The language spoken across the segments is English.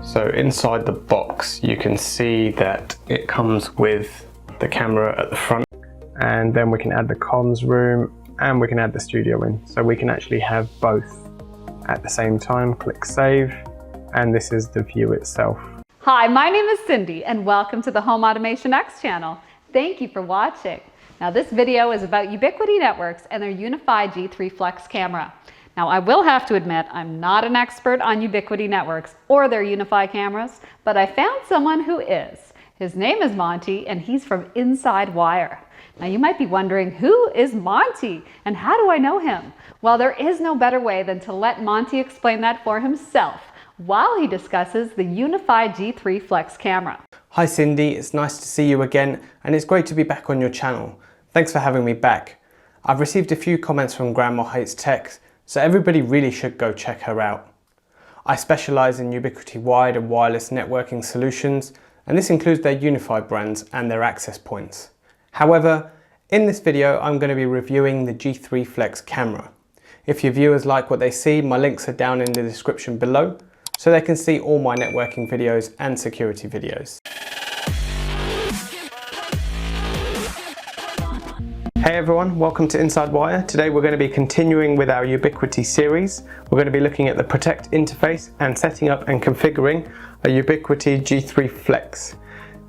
So inside the box you can see that it comes with the camera at the front, and then we can add the comms room and we can add the studio in. So we can actually have both at the same time. Click save, and this is the view itself. Hi, my name is Cindy and welcome to the Home Automation X channel. Thank you for watching. Now this video is about Ubiquiti Networks and their UniFi G3 Flex camera. Now I will have to admit I'm not an expert on Ubiquiti Networks or their UniFi cameras, but I found someone who is. His name is Monty and he's from Inside Wire. Now you might be wondering, who is Monty and how do I know him? Well, there is no better way than to let Monty explain that for himself while he discusses the UniFi G3 Flex camera. Hi Cindy, it's nice to see you again and it's great to be back on your channel. Thanks for having me back. I've received a few comments from Grandma Hates Tech, so everybody really should go check her out. I specialise in Ubiquiti wired and wireless networking solutions, and this includes their UniFi brands and their access points. However, in this video I'm going to be reviewing the G3 Flex camera. If your viewers like what they see, my links are down in the description below, so they can see all my networking videos and security videos. Hey everyone, welcome to Inside Wire. Today we're going to be continuing with our Ubiquiti series. We're going to be looking at the Protect interface and setting up and configuring a Ubiquiti G3 Flex.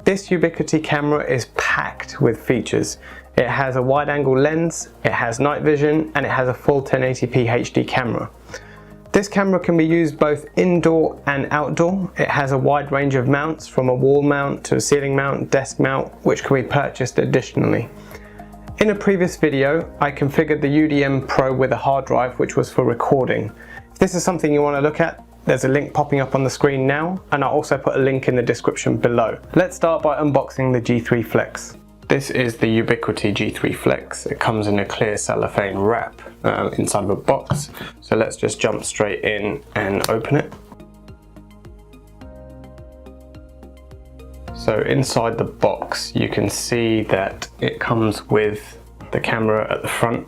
This Ubiquiti camera is packed with features. It has a wide angle lens, it has night vision, and it has a full 1080p HD camera. This camera can be used both indoor and outdoor. It has a wide range of mounts, from a wall mount to a ceiling mount, desk mount, which can be purchased additionally. In a previous video, I configured the UDM Pro with a hard drive, which was for recording. If this is something you want to look at, there's a link popping up on the screen now, and I'll also put a link in the description below. Let's start by unboxing the G3 Flex. This is the Ubiquiti G3 Flex. It comes in a clear cellophane wrap inside of a box. So let's just jump straight in and open it. So inside the box you can see that it comes with the camera at the front.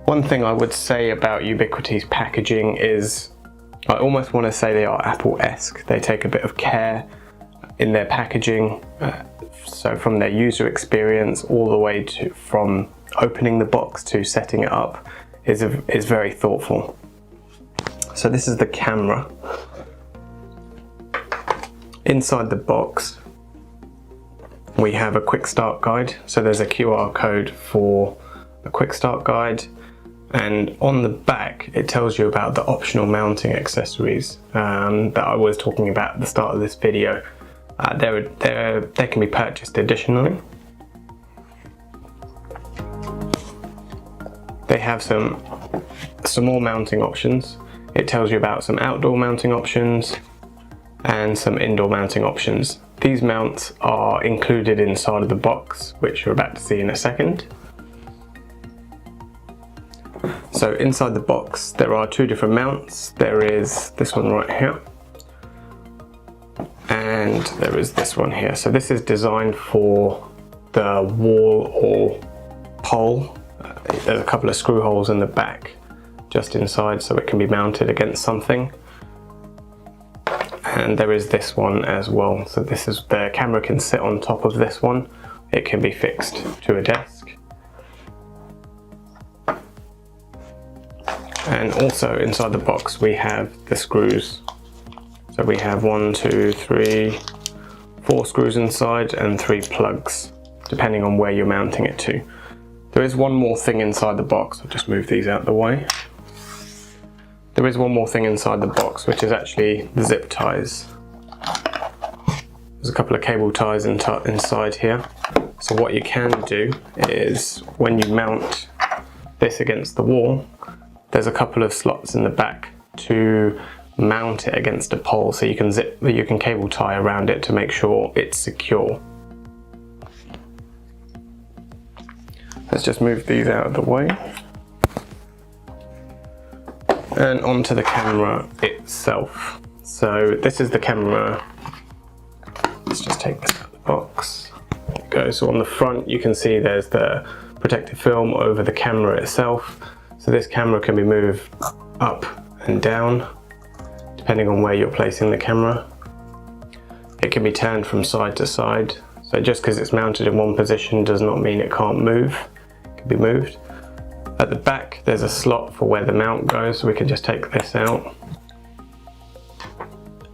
One thing I would say about Ubiquiti's packaging is I almost want to say they are Apple-esque. They take a bit of care in their packaging, so from their user experience all the way to from opening the box to setting it up is very thoughtful. So this is the camera. Inside the box we have a quick start guide, so there's a QR code for a quick start guide, and on the back it tells you about the optional mounting accessories that I was talking about at the start of this video. They can be purchased additionally. They have some more mounting options. It tells you about some outdoor mounting options and some indoor mounting options. These mounts are included inside of the box, which you're about to see in a second. So inside the box there are two different mounts. There is this one right here, and there is this one here. So this is designed for the wall or pole. There's a couple of screw holes in the back just inside, so it can be mounted against something. And there is this one as well. So this is, the camera can sit on top of this one. It can be fixed to a desk. And also inside the box we have the screws. So we have 1, 2, 3, 4 screws inside and 3 plugs, depending on where you're mounting it to. There is one more thing inside the box. I'll just move these out of the way. There is one more thing inside the box, which is actually the zip ties. There's a couple of cable ties inside here. So what you can do is, when you mount this against the wall, there's a couple of slots in the back to mount it against a pole, so you can cable tie around it to make sure it's secure. Let's just move these out of the way. And onto the camera itself. So this is the camera. Let's just take this out of the box. There you go. So on the front you can see there's the protective film over the camera itself. So this camera can be moved up and down depending on where you're placing the camera. It can be turned from side to side, so just because it's mounted in one position does not mean it can't move. It can be moved. At the back there's a slot for where the mount goes, so we can just take this out.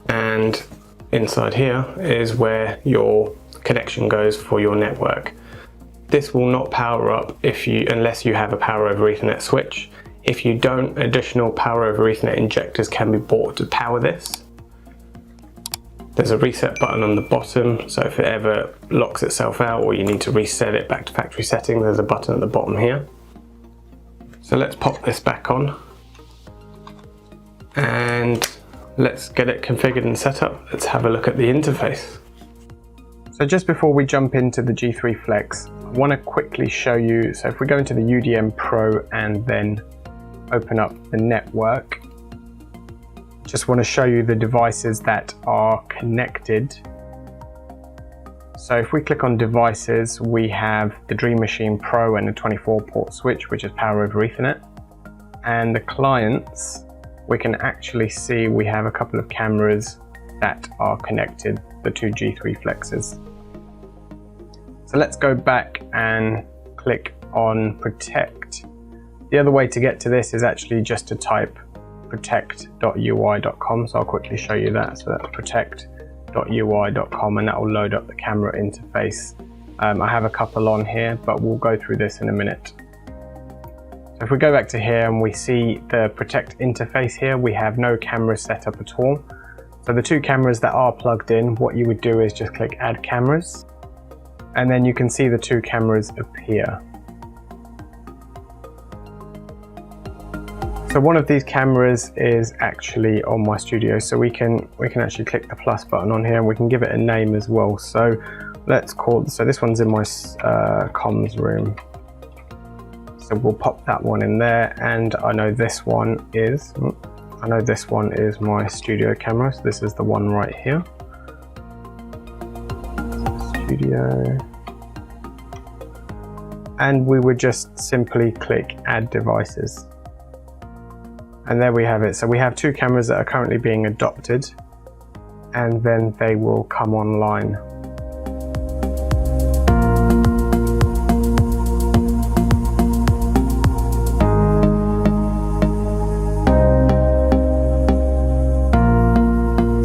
And inside here is where your connection goes for your network. This will not power up unless you have a power over Ethernet switch. If you don't, additional power over Ethernet injectors can be bought to power this. There's a reset button on the bottom, so if it ever locks itself out or you need to reset it back to factory setting, there's a button at the bottom here. So let's pop this back on and let's get it configured and set up. Let's have a look at the interface. So just before we jump into the G3 Flex, I want to quickly show you, so if we go into the UDM Pro and then open up the network, just want to show you the devices that are connected. So if we click on devices, we have the Dream Machine Pro and a 24-port switch, which is power over Ethernet. And the clients, we can actually see we have a couple of cameras that are connected, the two G3 Flexes. So let's go back and click on Protect. The other way to get to this is actually just to type protect.ui.com, so I'll quickly show you that. So that's protect.ui.com, and that will load up the camera interface. I have a couple on here, but we'll go through this in a minute. So if we go back to here and we see the Protect interface here, we have no cameras set up at all. So the two cameras that are plugged in, what you would do is just click Add Cameras, and then you can see the two cameras appear. So one of these cameras is actually on my studio, so we can actually click the plus button on here and we can give it a name as well. So let's call, so this one's in my comms room. So we'll pop that one in there, and I know this one is my studio camera, so this is the one right here. Studio. And we would just simply click Add Devices. And there we have it. So we have two cameras that are currently being adopted, and then they will come online.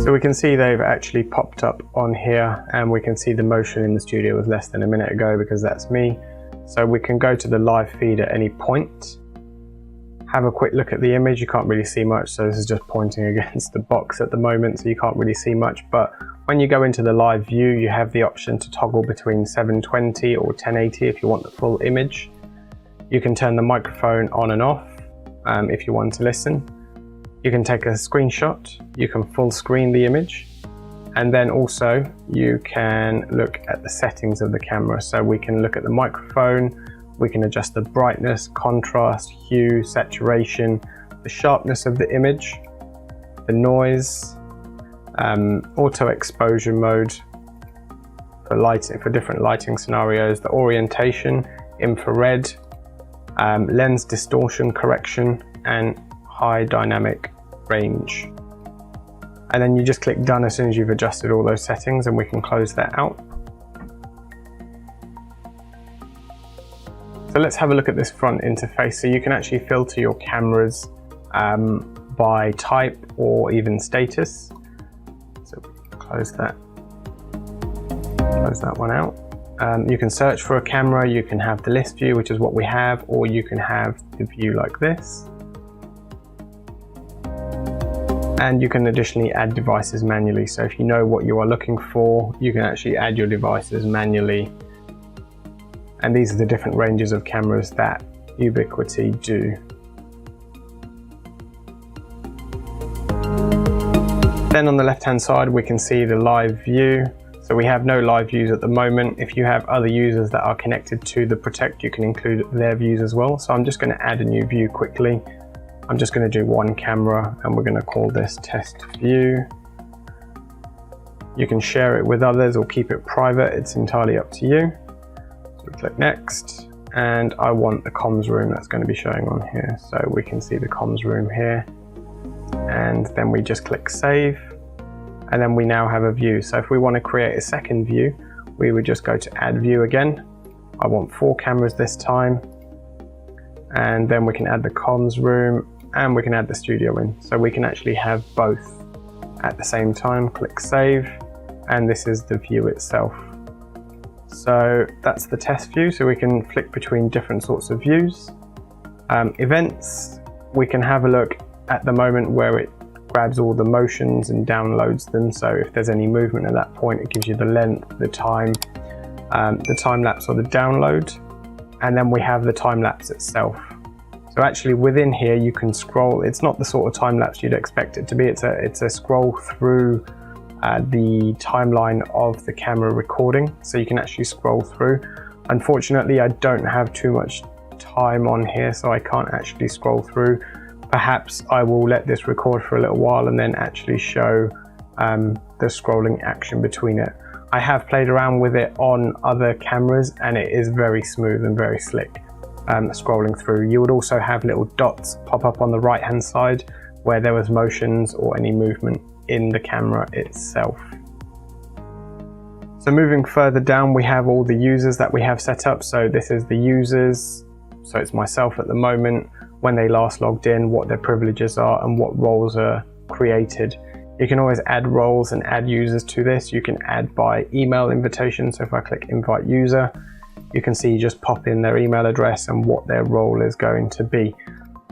So we can see they've actually popped up on here, and we can see the motion in the studio was less than a minute ago because that's me. So we can go to the live feed at any point. Have a quick look at the image. You can't really see much, so this is just pointing against the box at the moment, so you can't really see much. But when you go into the live view, you have the option to toggle between 720 or 1080 if you want the full image. You can turn the microphone on and off if you want to listen. You can take a screenshot, you can full screen the image, and then also you can look at the settings of the camera. So we can look at the microphone, we can adjust the brightness, contrast, hue, saturation, the sharpness of the image, the noise, auto exposure mode for lighting, for different lighting scenarios, the orientation, infrared, lens distortion correction, and high dynamic range. And then you just click done as soon as you've adjusted all those settings, and we can close that out. So let's have a look at this front interface. So you can actually filter your cameras by type or even status. So close that one out. You can search for a camera, you can have the list view, which is what we have, or you can have the view like this. And you can additionally add devices manually. So if you know what you are looking for, you can actually add your devices manually. And these are the different ranges of cameras that Ubiquiti do. Then on the left hand side we can see the live view. So we have no live views at the moment. If you have other users that are connected to the Protect, you can include their views as well. So I'm just going to add a new view quickly. I'm just going to do one camera, and we're going to call this test view. You can share it with others or keep it private, it's entirely up to you. So we click next, and I want the comms room that's going to be showing on here. So we can see the comms room here. and then we just click save, and then we now have a view. So if we want to create a second view, we would just go to add view again. I want 4 cameras this time, and then we can add the comms room and we can add the studio in. So we can actually have both at the same time. Click save, and this is the view itself. So that's the test view, so we can flick between different sorts of views. Events, we can have a look at the moment where it grabs all the motions and downloads them. So if there's any movement at that point, it gives you the length, the time lapse or the download, and then we have the time lapse itself. So actually within here you can scroll. It's not the sort of time lapse you'd expect it to be. It's a scroll through the timeline of the camera recording, so you can actually scroll through. Unfortunately, I don't have too much time on here, so I can't actually scroll through. Perhaps I will let this record for a little while and then actually show the scrolling action between it. I have played around with it on other cameras and it is very smooth and very slick scrolling through. You would also have little dots pop up on the right hand side where there was motions or any movement in the camera itself. So moving further down, we have all the users that we have set up. So this is the users, so it's myself at the moment, when they last logged in, what their privileges are and what roles are created. You can always add roles and add users to this. You can add by email invitation. So if I click invite user, you can see you just pop in their email address and what their role is going to be.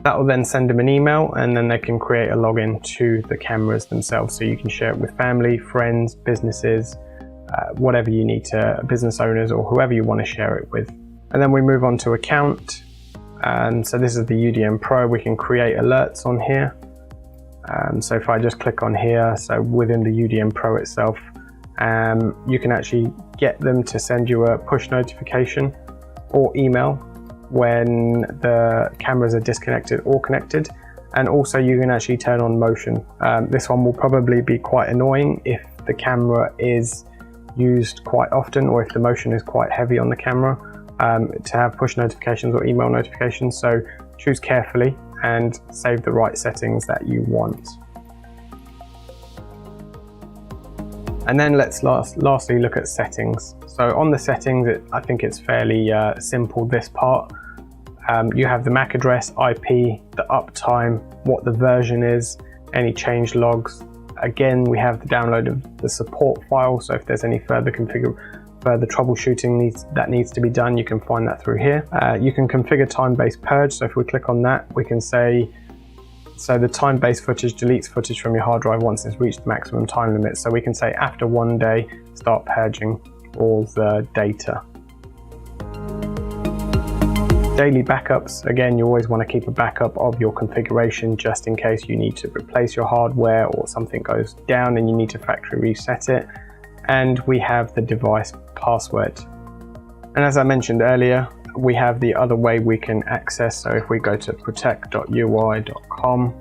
That will then send them an email, and then they can create a login to the cameras themselves. So you can share it with family, friends, businesses, whatever you need to, business owners or whoever you want to share it with. And then we move on to account. And so this is the UDM Pro. We can create alerts on here. So if I just click on here, so within the UDM Pro itself, you can actually get them to send you a push notification or email when the cameras are disconnected or connected. And also you can actually turn on motion. This one will probably be quite annoying if the camera is used quite often or if the motion is quite heavy on the camera, to have push notifications or email notifications. So choose carefully and save the right settings that you want. And then let's lastly look at settings. So on the settings, I think it's fairly simple, this part. You have the MAC address, IP, the uptime, what the version is, any change logs. Again, we have the download of the support file, so if there's any further troubleshooting that needs to be done, you can find that through here. You can configure time-based purge, so if we click on that, we can say, so the time-based footage deletes footage from your hard drive once it's reached the maximum time limit. So we can say after 1 day, start purging all the data. Daily backups, again, you always want to keep a backup of your configuration just in case you need to replace your hardware or something goes down and you need to factory reset it. And we have the device password. And as I mentioned earlier, we have the other way we can access. So if we go to protect.ui.com,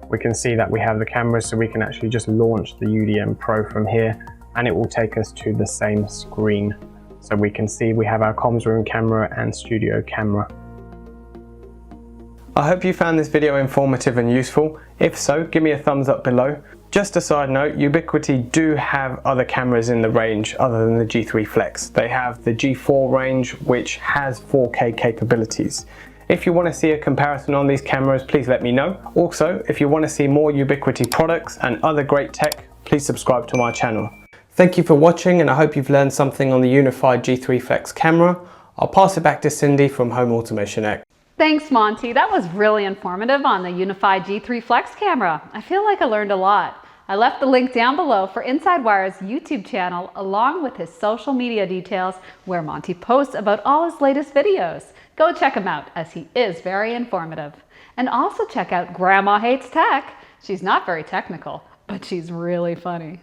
we can see that we have the cameras, so we can actually just launch the UDM Pro from here and it will take us to the same screen. So we can see we have our comms room camera and studio camera. I hope you found this video informative and useful. If so, give me a thumbs up below. Just a side note, Ubiquiti do have other cameras in the range other than the G3 Flex. They have the G4 range, which has 4K capabilities. If you want to see a comparison on these cameras, please let me know. Also, if you want to see more Ubiquiti products and other great tech, please subscribe to my channel. Thank you for watching, and I hope you've learned something on the UniFi G3 Flex camera. I'll pass it back to Cindy from Home Automation X. Thanks, Monty. That was really informative on the UniFi G3 Flex camera. I feel like I learned a lot. I left the link down below for Inside Wire's YouTube channel along with his social media details where Monty posts about all his latest videos. Go check him out as he is very informative. And also check out Grandma Hates Tech. She's not very technical, but she's really funny.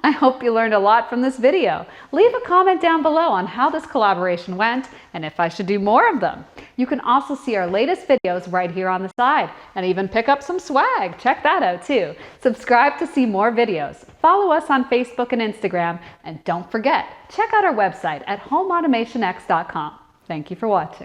I hope you learned a lot from this video. Leave a comment down below on how this collaboration went and if I should do more of them. You can also see our latest videos right here on the side and even pick up some swag. Check that out too. Subscribe to see more videos. Follow us on Facebook and Instagram. And don't forget, check out our website at homeautomationx.com. Thank you for watching.